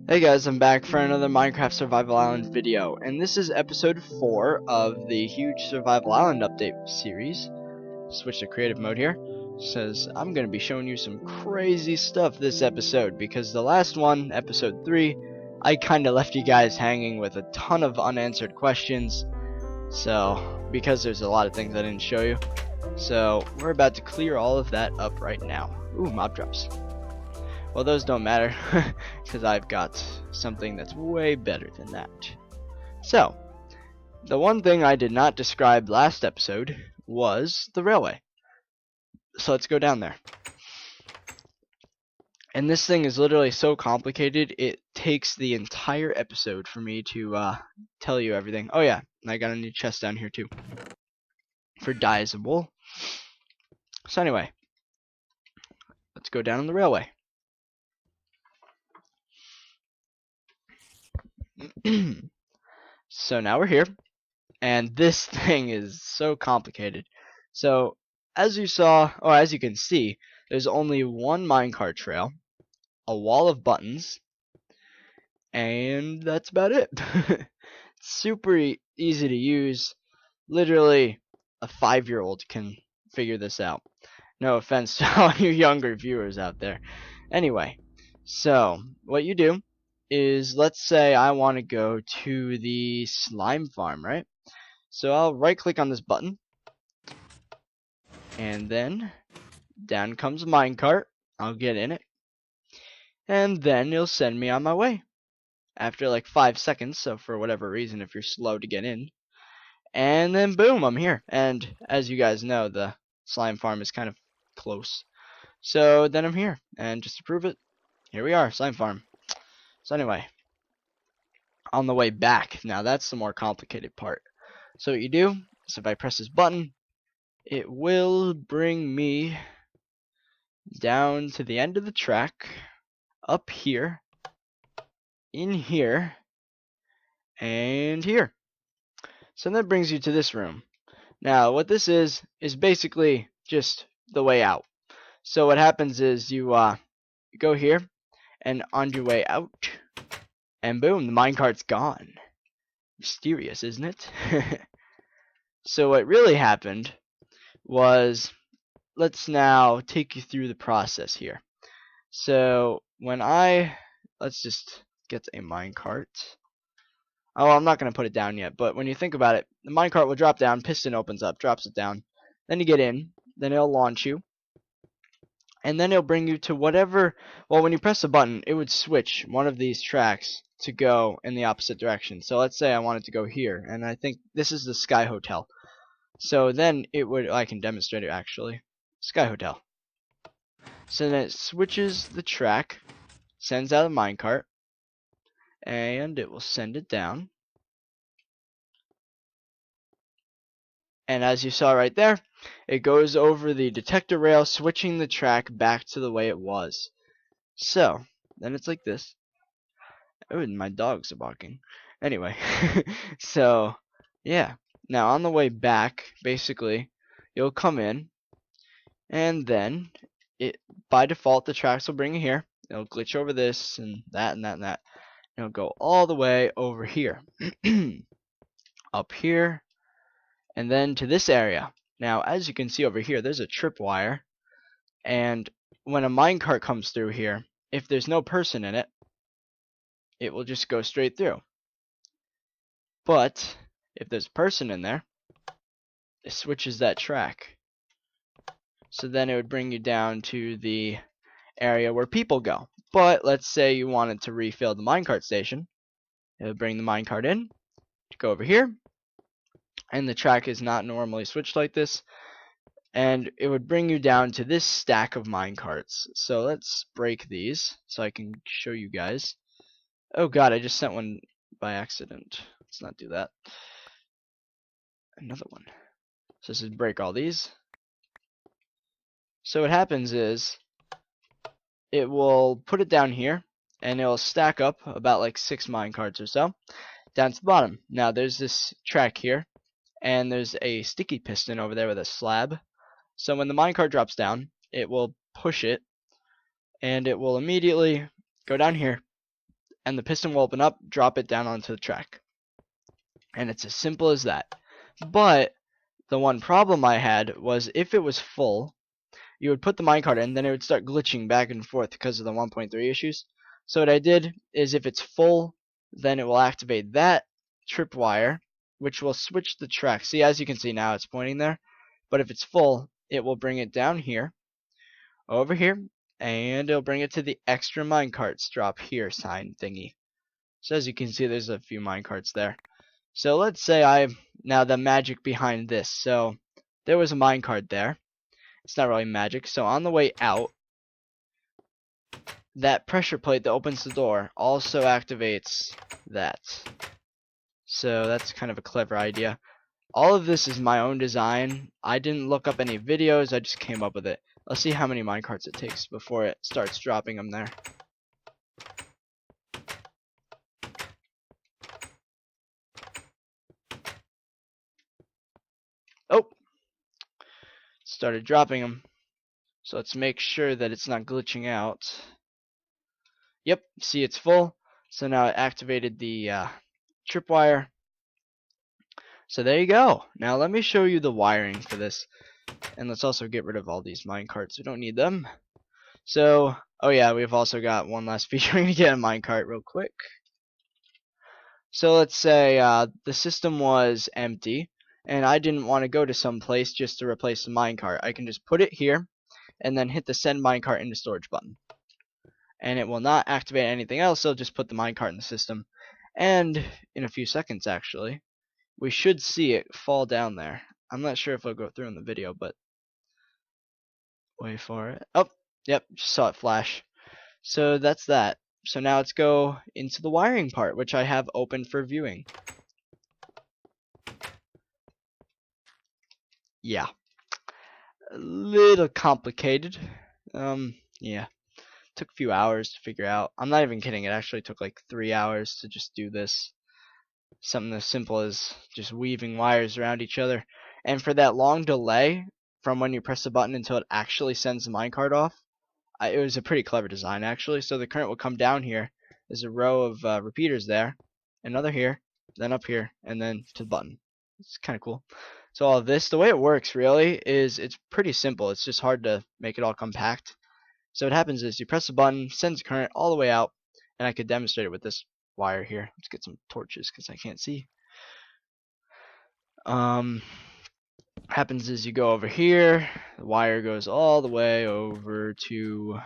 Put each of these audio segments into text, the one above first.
Hey guys, I'm back for another Minecraft Survival Island video, and this is episode 4 of the huge Survival Island update series. Switch to creative mode here. Says I'm going to be showing you some crazy stuff this episode, because the last one, episode 3, I kind of left you guys hanging with a ton of unanswered questions, so because there's a lot of things I didn't show you. So we're about to clear all of that up right now. Ooh, mob drops. Well, those don't matter, because I've got something that's way better than that. So, the one thing I did not describe last episode was the railway. So let's go down there. And this thing is literally so complicated, it takes the entire episode for me to tell you everything. Oh yeah, and I got a new chest down here too, for dyes and wool. So anyway, let's go down on the railway. So now we're here, and this thing is so complicated. So as you saw, or as you can see, there's only one minecart trail, a wall of buttons, and that's about it. Super easy to use. Literally a 5-year-old can figure this out. No offense to all you younger viewers out there. Anyway, so what you do is, let's say I want to go to the slime farm, right? So I'll right click on this button, and then down comes a minecart. I'll get in it, and then it'll send me on my way after like 5 seconds. So for whatever reason, if you're slow to get in, and then boom, I'm here. And as you guys know, the slime farm is kind of close, so then I'm here. And just to prove it, here we are, slime farm. So anyway, on the way back, now that's the more complicated part. So what you do is, if I press this button, it will bring me down to the end of the track, up here, in here, and here. So that brings you to this room. Now what this is basically just the way out. So what happens is you go here, and on your way out, and boom, the minecart's gone. Mysterious, isn't it? So what really happened was, let's now take you through the process here. So when let's just get a minecart. Oh, I'm not going to put it down yet, but when you think about it, the minecart will drop down, piston opens up, drops it down, then you get in, then it'll launch you, and then it'll bring you to whatever, well, when you press a button, it would switch one of these tracks to go in the opposite direction. So let's say I wanted to go here, and I think this is the Sky Hotel. So then it would, I can demonstrate it actually, Sky Hotel. So then it switches the track, sends out a minecart, and it will send it down. And as you saw right there, it goes over the detector rail, switching the track back to the way it was. So then it's like this. Oh, and my dogs are barking. Anyway, so yeah. Now on the way back, basically, you'll come in, and then by default the tracks will bring you here. It'll glitch over this and that and that and that. It'll go all the way over here, up here, and then to this area. Now as you can see over here, there's a tripwire, and when a minecart comes through here, if there's no person in it, it will just go straight through. But if there's a person in there, it switches that track. So then it would bring you down to the area where people go. But let's say you wanted to refill the minecart station. It would bring the minecart in, to go over here, and the track is not normally switched like this, and it would bring you down to this stack of minecarts. So let's break these so I can show you guys. Oh god, I just sent one by accident. Let's not do that. Another one. So this is break all these. So what happens is, it will put it down here, and it will stack up about like 6 minecarts or so down to the bottom. Now there's this track here, and there's a sticky piston over there with a slab. So when the minecart drops down, it will push it, and it will immediately go down here, and the piston will open up, drop it down onto the track. And it's as simple as that. But the one problem I had was if it was full, you would put the minecart in, then it would start glitching back and forth because of the 1.3 issues. So what I did is if it's full, then it will activate that tripwire, which will switch the track. See, as you can see now, it's pointing there. But if it's full, it will bring it down here, over here, and it'll bring it to the extra minecarts drop here sign thingy. So as you can see, there's a few minecarts there. So let's say now the magic behind this. So there was a minecart there. It's not really magic. So on the way out, that pressure plate that opens the door also activates that. So that's kind of a clever idea. All of this is my own design. I didn't look up any videos. I just came up with it. Let's see how many minecarts it takes before it starts dropping them there. Oh! Started dropping them. So let's make sure that it's not glitching out. Yep, see it's full. So now it activated the tripwire. So there you go. Now let me show you the wiring for this. And let's also get rid of all these minecarts. We don't need them. So, oh yeah, we've also got one last feature. We're going to get a minecart real quick. So let's say the system was empty. And I didn't want to go to some place just to replace the minecart. I can just put it here. And then hit the send minecart into storage button. And it will not activate anything else. So just put the minecart in the system. And in a few seconds, actually, we should see it fall down there. I'm not sure if it'll go through in the video, but wait for it. Oh, yep, just saw it flash. So that's that. So now let's go into the wiring part, which I have open for viewing. Yeah. A little complicated. Yeah. Took a few hours to figure out. I'm not even kidding. It actually took like 3 hours to just do this. Something as simple as just weaving wires around each other. And for that long delay from when you press the button until it actually sends the minecart off, it was a pretty clever design actually. So the current will come down here. There's a row of repeaters there, another here, then up here, and then to the button. It's kind of cool. So all of this, the way it works really is it's pretty simple. It's just hard to make it all compact. So what happens is you press the button, sends current all the way out, and I could demonstrate it with this wire here. Let's get some torches because I can't see. Happens is you go over here, the wire goes all the way over to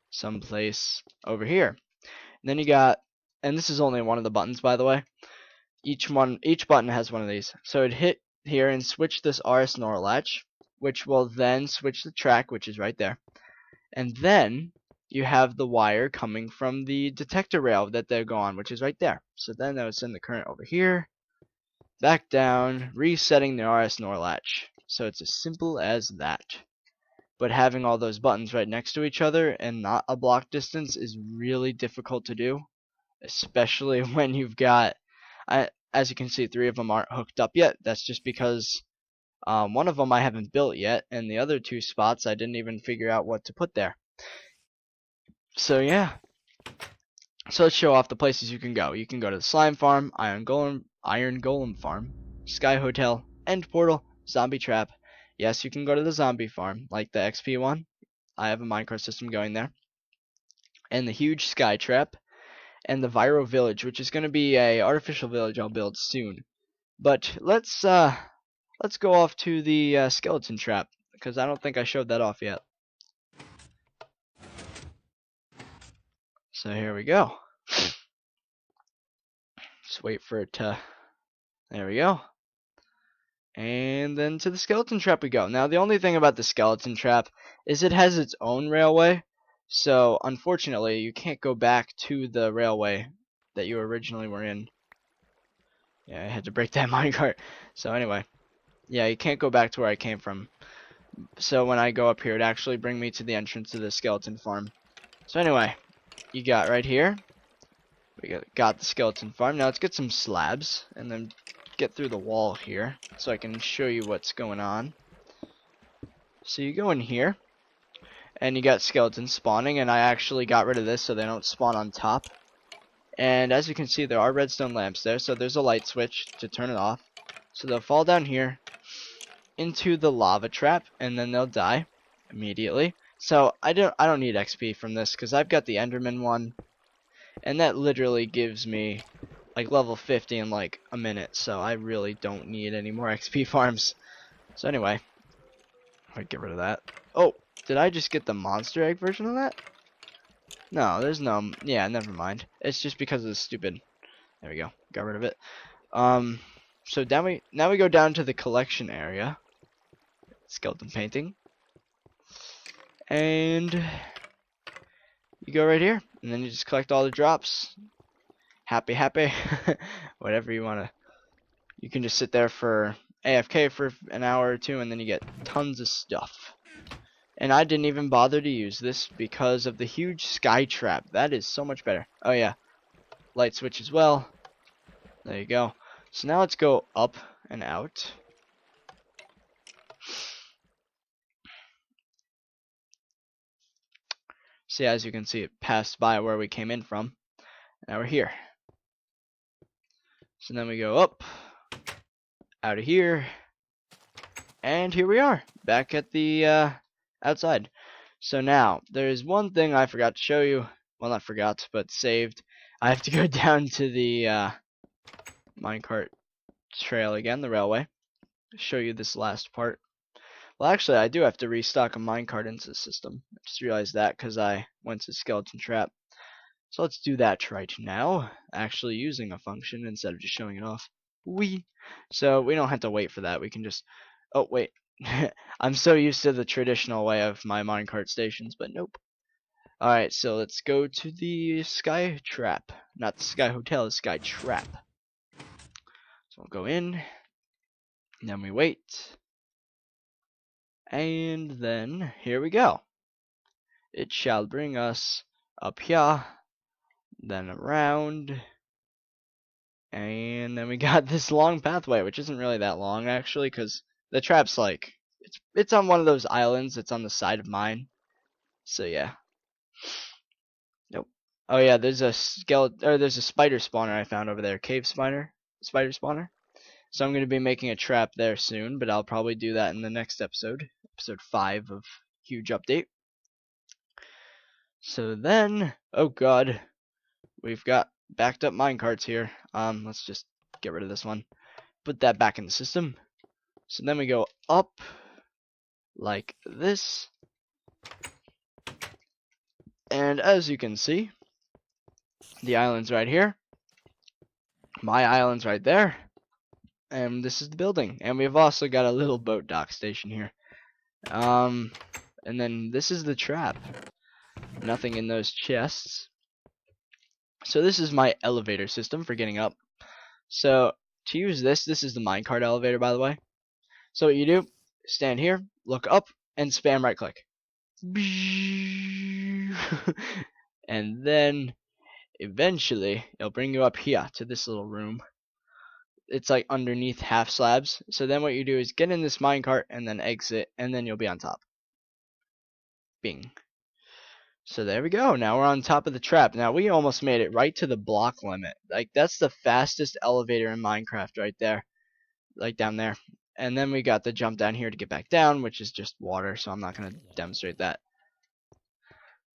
someplace over here. And then you got, and this is only one of the buttons by the way. Each button has one of these. So it'd hit here and switch this RS NOR latch, which will then switch the track, which is right there. And then you have the wire coming from the detector rail that they go on, which is right there. So then that would send the current over here, back down, resetting the RS NOR latch. So it's as simple as that. But having all those buttons right next to each other and not a block distance is really difficult to do, especially when you've got, as you can see, 3 of them aren't hooked up yet. That's just because one of them I haven't built yet, and the other 2 spots I didn't even figure out what to put there. So yeah. So let's show off the places you can go. You can go to the Slime Farm, Iron Golem Farm, Sky Hotel, End Portal, Zombie Trap. Yes, you can go to the Zombie Farm, like the XP one. I have a minecart system going there. And the huge Sky Trap, and the Viral Village, which is going to be a artificial village I'll build soon. But let's go off to the Skeleton Trap, because I don't think I showed that off yet. So here we go. Just wait for it to, there we go. And then to the Skeleton Trap we go. Now the only thing about the Skeleton Trap is it has its own railway. So unfortunately you can't go back to the railway that you originally were in. Yeah, I had to break that minecart. So anyway, yeah, you can't go back to where I came from. So when I go up here, it actually brings me to the entrance to the Skeleton Farm. So anyway, you got right here, we got the Skeleton Farm. Now let's get some slabs and then get through the wall here so I can show you what's going on. So you go in here and you got skeletons spawning, and I actually got rid of this so they don't spawn on top. And as you can see, there are redstone lamps there, so there's a light switch to turn it off. So they'll fall down here into the lava trap, and then they'll die immediately. So I don't need XP from this because I've got the Enderman one, and that literally gives me like level 50 in like a minute. So I really don't need any more XP farms. So anyway, I'll get rid of that. Oh, did I just get the monster egg version of that? No, there's no. Yeah, never mind. It's just because of the stupid. There we go. Got rid of it. So now we go down to the collection area. Skeleton painting. And you go right here, and then you just collect all the drops. Happy. Whatever you wanna. You can just sit there for AFK for an hour or two, and then you get tons of stuff. And I didn't even bother to use this because of the huge sky trap. That is so much better. Oh yeah, light switch as well. There you go. So now let's go up and out. See, as you can see, it passed by where we came in from. Now we're here. So then we go up, out of here, and here we are, back at the outside. So now, there's one thing I forgot to show you. Well, not forgot, but saved. I have to go down to the minecart trail again, the railway. Show you this last part. Well, actually, I do have to restock a minecart into the system. I just realized that because I went to skeleton trap. So let's do that right now, actually using a function instead of just showing it off. So we don't have to wait for that. We can just. Oh wait, I'm so used to the traditional way of my minecart stations, but nope. All right, so let's go to the sky trap, not the sky hotel, the sky trap. So we'll go in, and then we wait. And then here we go. It shall bring us up here, then around, and then we got this long pathway, which isn't really that long actually, because the trap's like it's on one of those islands. It's on the side of mine. So yeah. Nope. Oh yeah, there's a there's a spider spawner I found over there, spider spawner. So I'm going to be making a trap there soon, but I'll probably do that in the next episode, episode 5 of Huge Update. So then, oh god, we've got backed up minecarts here. Let's just get rid of this one. Put that back in the system. So then we go up like this. And as you can see, the island's right here. My island's right there. And this is the building. And we've also got a little boat dock station here. And then this is the trap. Nothing in those chests. So this is my elevator system for getting up. So to use this is the minecart elevator, by the way. So what you do, stand here, look up, and spam right click. And then eventually it'll bring you up here to this little room. It's like underneath half slabs. So then what you do is get in this minecart and then exit, and then you'll be on top. Bing. So there we go. Now we're on top of the trap. Now we almost made it right to the block limit. Like that's the fastest elevator in Minecraft right there. Like down there. And then we got the jump down here to get back down, which is just water, so I'm not going to demonstrate that.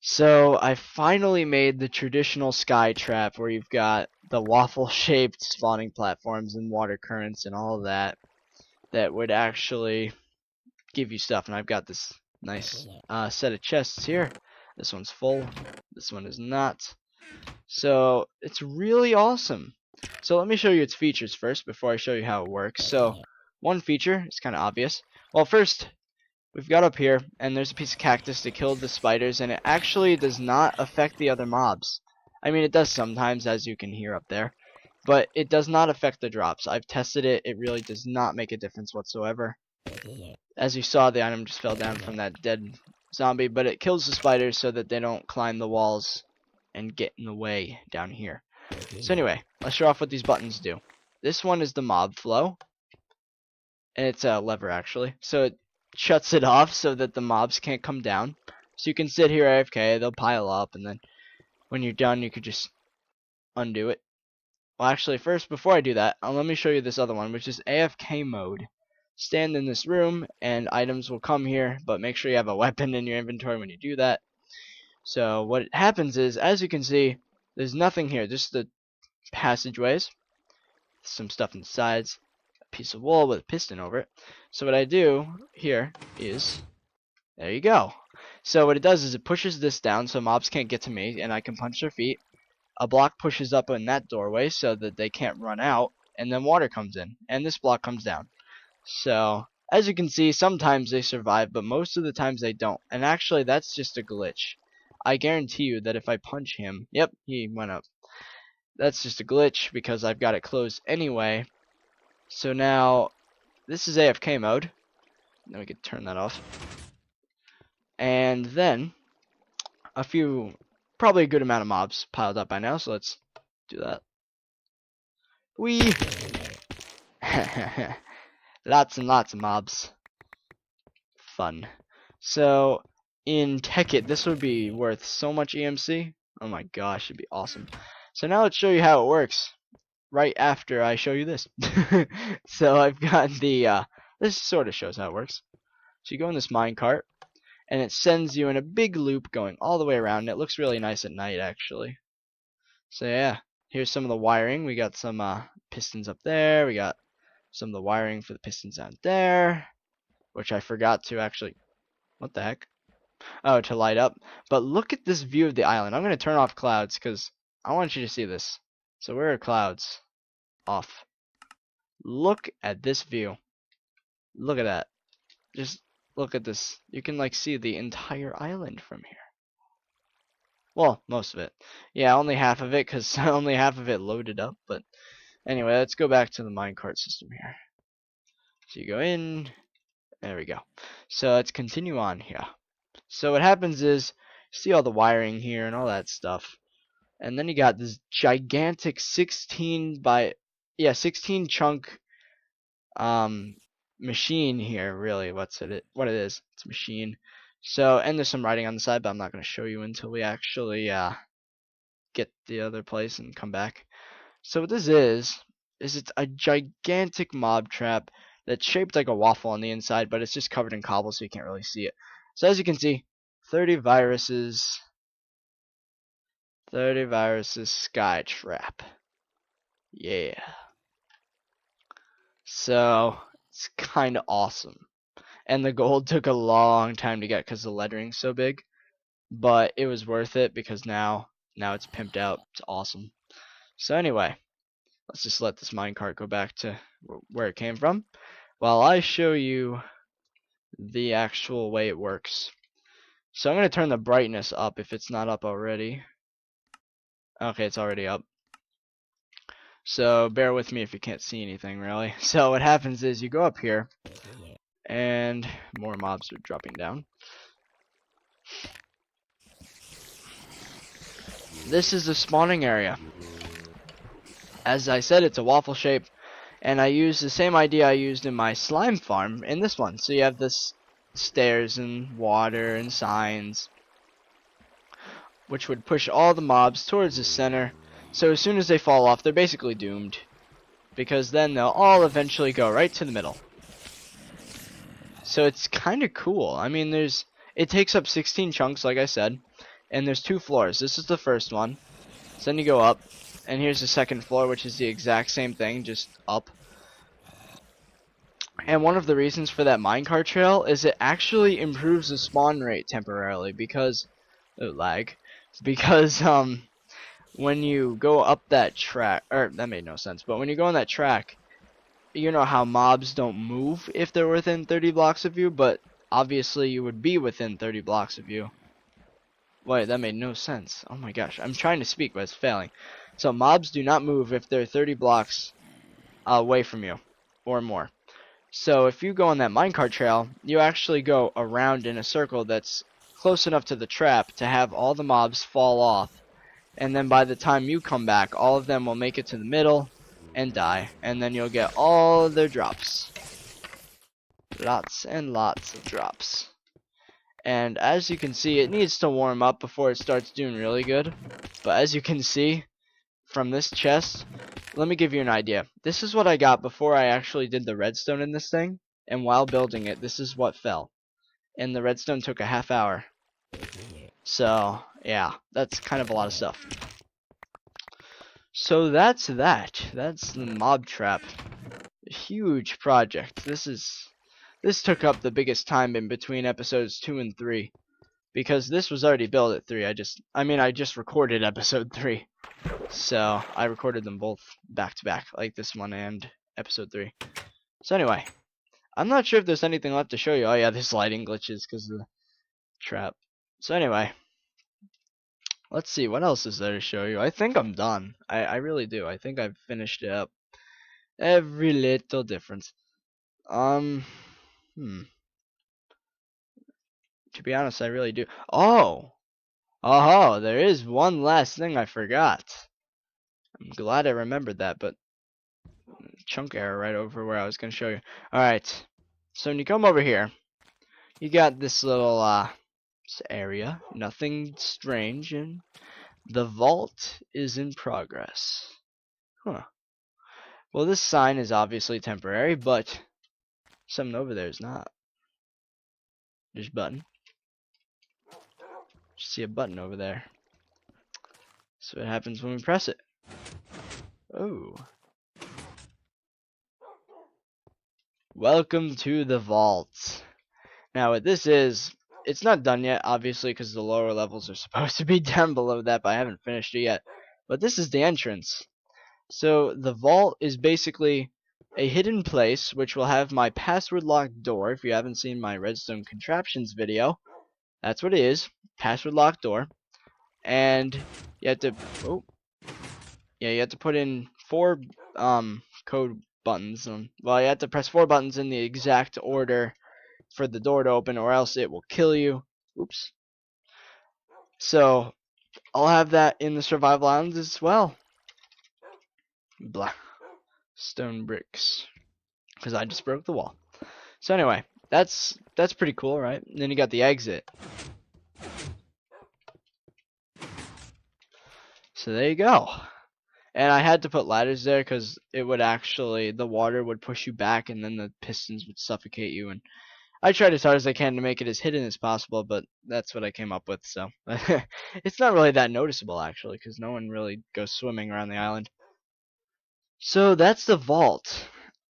So I finally made the traditional sky trap where you've got the waffle shaped spawning platforms and water currents and all of that would actually give you stuff. And I've got this nice set of chests here. This one's full, this one is not. So it's really awesome. So let me show you its features first before I show you how it works. So one feature is kind of obvious. Well, first we've got up here, and there's a piece of cactus that killed the spiders, and it actually does not affect the other mobs. I mean, it does sometimes, as you can hear up there, but it does not affect the drops. I've tested it. It really does not make a difference whatsoever. As you saw, the item just fell down from that dead zombie, but it kills the spiders so that they don't climb the walls and get in the way down here. So anyway, let's show off what these buttons do. This one is the mob flow, and it's a lever actually. So it shuts it off so that the mobs can't come down. So you can sit here AFK, they'll pile up, and then when you're done you could just undo it. Well, actually, first, before I do that, let me show you this other one, which is AFK mode. Stand in this room, and items will come here, but make sure you have a weapon in your inventory when you do that. So what happens is, as you can see, there's nothing here, just the passageways, some stuff in the sides, a piece of wool with a piston over it. So what I do here is, there you go. So what it does is it pushes this down so mobs can't get to me, and I can punch their feet. A block pushes up in that doorway so that they can't run out, and then water comes in, and this block comes down. So, as you can see, sometimes they survive, but most of the times they don't. And actually, that's just a glitch. I guarantee you that if I punch him, yep, he went up. That's just a glitch because I've got it closed anyway. So now, this is AFK mode. Then we can turn that off. And then, probably a good amount of mobs piled up by now, so let's do that. Whee! Lots and lots of mobs. Fun. So, in Tekkit, this would be worth so much EMC. Oh my gosh, it'd be awesome. So now let's show you how it works. Right after I show you this. So I've got the, this sort of shows how it works. So you go in this minecart, and it sends you in a big loop going all the way around. It looks really nice at night, actually. So yeah, here's some of the wiring. We got some pistons up there. We got some of the wiring for the pistons down there, which I forgot to actually, what the heck? Oh, to light up. But look at this view of the island. I'm going to turn off clouds because I want you to see this. So where are clouds? Off. Look at this view. Look at that. Just look at this. You can like see the entire island from here. Well, most of it. Yeah, only half of it because only half of it loaded up. But anyway, let's go back to the minecart system here. So you go in. There we go. So let's continue on here. So what happens is, see all the wiring here and all that stuff. And then you got this gigantic 16 chunk machine here, really. What it is. It's a machine. So, and there's some writing on the side, but I'm not going to show you until we actually get the other place and come back. So what this is it's a gigantic mob trap that's shaped like a waffle on the inside, but it's just covered in cobble so you can't really see it. So as you can see, 30Virus's sky trap. Yeah. So it's kind of awesome. And the gold took a long time to get because the lettering's so big, but it was worth it because now it's pimped out. It's awesome. So anyway, let's just let this minecart go back to where it came from while I show you the actual way it works. So I'm going to turn the brightness up if it's not up already. Okay, it's already up. So bear with me if you can't see anything really. So what happens is you go up here and more mobs are dropping down. This is the spawning area. As I said, it's a waffle shape, and I use the same idea I used in my slime farm in this one. So you have this stairs and water and signs, which would push all the mobs towards the center. So as soon as they fall off, they're basically doomed, because then they'll all eventually go right to the middle. So it's kind of cool. I mean, it takes up 16 chunks, like I said, and there's 2 floors. This is the first one. So then you go up, and here's the second floor, which is the exact same thing, just up. And one of the reasons for that minecart trail is it actually improves the spawn rate temporarily because when you go up that track, or that made no sense, but when you go on that track, you know how mobs don't move if they're within 30 blocks of you, but obviously you would be within 30 blocks of you. Wait, that made no sense. Oh my gosh, I'm trying to speak, but it's failing. So mobs do not move if they're 30 blocks away from you, or more. So if you go on that minecart trail, you actually go around in a circle that's close enough to the trap to have all the mobs fall off. And then by the time you come back, all of them will make it to the middle and die. And then you'll get all their drops. Lots and lots of drops. And as you can see, it needs to warm up before it starts doing really good. But as you can see, from this chest, let me give you an idea. This is what I got before I actually did the redstone in this thing, and while building it, this is what fell. And the redstone took a half hour. So, yeah, that's kind of a lot of stuff. So that's that. That's the mob trap. A huge project. This took up the biggest time in between episodes 2 and 3. Because this was already built at 3. I just recorded episode 3. So, I recorded them both back to back, like this one and episode 3. So anyway, I'm not sure if there's anything left to show you. Oh yeah, there's lighting glitches because of the trap. So anyway, let's see, what else is there to show you? I think I'm done. I really do. I think I've finished it up. Every little difference. To be honest, I really do. Oh! Oh, there is one last thing I forgot. I'm glad I remembered that, but chunk error right over where I was going to show you. Alright, so when you come over here, you got this little area, nothing strange, and the vault is in progress. Huh. Well, this sign is obviously temporary, but something over there is not. There's a button. Just see a button over there. So what happens when we press it? Oh. Welcome to the vault. Now what this is, it's not done yet, obviously, because the lower levels are supposed to be down below that, but I haven't finished it yet. But this is the entrance. So the vault is basically a hidden place, which will have my password locked door. If you haven't seen my redstone contraptions video, that's what it is. Password locked door. And you have to, you have to put in 4 code buttons. Well, you have to press 4 buttons in the exact order for the door to open, or else it will kill you. Oops. So I'll have that in the survival islands as well. Blah. Stone bricks. Because I just broke the wall. So anyway, that's pretty cool, right? And then you got the exit. So there you go. And I had to put ladders there because it would actually, the water would push you back and then the pistons would suffocate you. And I tried as hard as I can to make it as hidden as possible, but that's what I came up with. So it's not really that noticeable actually, because no one really goes swimming around the island. So that's the vault.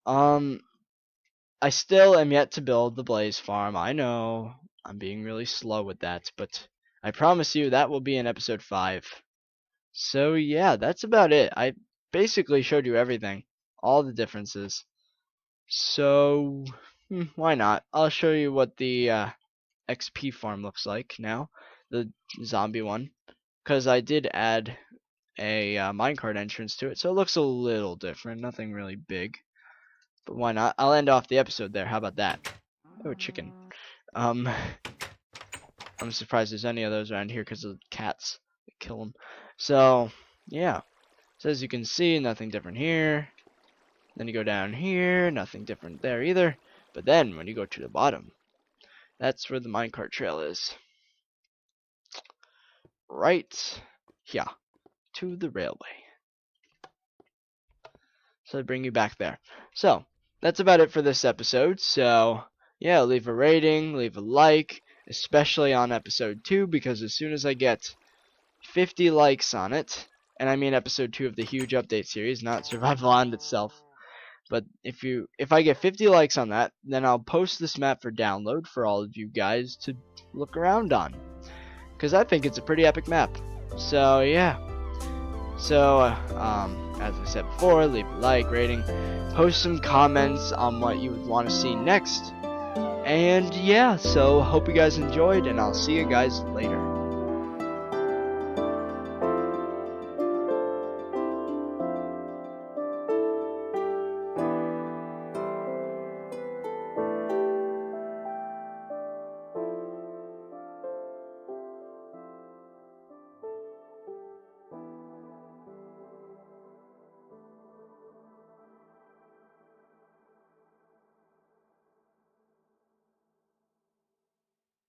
I still am yet to build the blaze farm. I know I'm being really slow with that, but I promise you that will be in episode 5. So yeah, that's about it. I basically showed you everything, all the differences. So why not? I'll show you what the XP farm looks like now, the zombie one, because I did add a minecart entrance to it, so it looks a little different. Nothing really big, but why not? I'll end off the episode there. How about that? Oh, chicken. I'm surprised there's any of those around here because of the cats. They kill them. So yeah, so as you can see, nothing different here. Then you go down here, nothing different there either. But then when you go to the bottom, that's where the minecart trail is. Right here to the railway. So I bring you back there. So that's about it for this episode. So yeah, leave a rating, leave a like, especially on episode 2, because as soon as I get 50 likes on it, and I mean episode 2 of the huge update series, not Survival Island itself, but if I get 50 likes on that, then I'll post this map for download for all of you guys to look around on, because I think it's a pretty epic map. So yeah, so as I said before, leave a like, rating, post some comments on what you would want to see next, and yeah, so hope you guys enjoyed, and I'll see you guys later.